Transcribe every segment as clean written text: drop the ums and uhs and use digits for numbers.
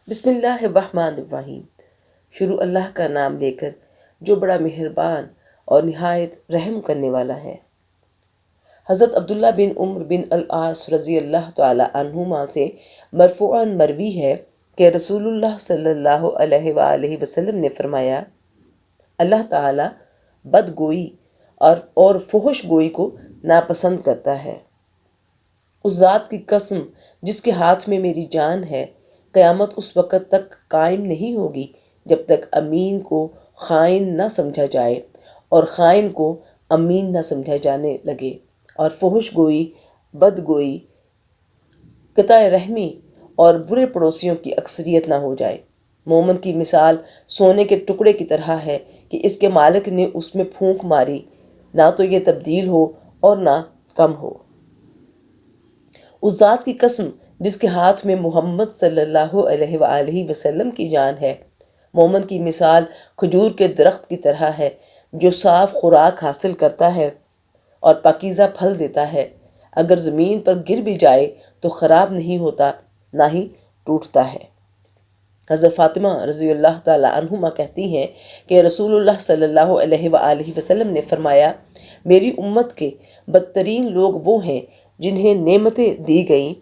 بسم اللہ الرحمن الرحیم۔ شروع اللہ کا نام لے کر جو بڑا مہربان اور نہایت رحم کرنے والا ہے۔ حضرت عبداللہ بن عمر بن العاص رضی اللہ تعالی عنہما سے مرفوعاً مروی ہے کہ رسول اللہ صلی اللہ علیہ وآلہ وسلم نے فرمایا، اللہ تعالی بدگوئی اور فحش گوئی کو ناپسند کرتا ہے۔ اس ذات کی قسم جس کے ہاتھ میں میری جان ہے، قیامت اس وقت تک قائم نہیں ہوگی جب تک امین کو خائن نہ سمجھا جائے اور خائن کو امین نہ سمجھا جانے لگے، اور فحش گوئی، بد گوئی، قطع رحمی اور برے پڑوسیوں کی اکثریت نہ ہو جائے۔ مومن کی مثال سونے کے ٹکڑے کی طرح ہے کہ اس کے مالک نے اس میں پھونک ماری، نہ تو یہ تبدیل ہو اور نہ کم ہو۔ اس ذات کی قسم جس کے ہاتھ میں محمد صلی اللہ علیہ وآلہ وسلم کی جان ہے، مومن کی مثال کھجور کے درخت کی طرح ہے جو صاف خوراک حاصل کرتا ہے اور پاکیزہ پھل دیتا ہے۔ اگر زمین پر گر بھی جائے تو خراب نہیں ہوتا، نہ ہی ٹوٹتا ہے۔ حضرت فاطمہ رضی اللہ تعالی عنہما کہتی ہیں کہ رسول اللہ صلی اللہ علیہ وآلہ وسلم نے فرمایا، میری امت کے بدترین لوگ وہ ہیں جنہیں نعمتیں دی گئیں،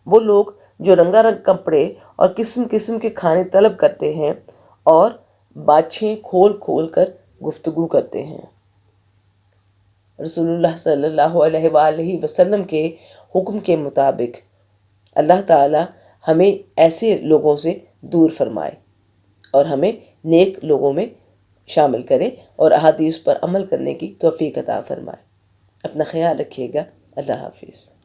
وہ لوگ جو رنگا رنگ کپڑے اور قسم قسم کے کھانے طلب کرتے ہیں اور باچھیں کھول کھول کر گفتگو کرتے ہیں۔ رسول اللہ صلی اللہ علیہ وآلہ وسلم کے حکم کے مطابق اللہ تعالی ہمیں ایسے لوگوں سے دور فرمائے اور ہمیں نیک لوگوں میں شامل کرے اور احادیث پر عمل کرنے کی توفیق عطا فرمائے۔ اپنا خیال رکھیے گا۔ اللہ حافظ۔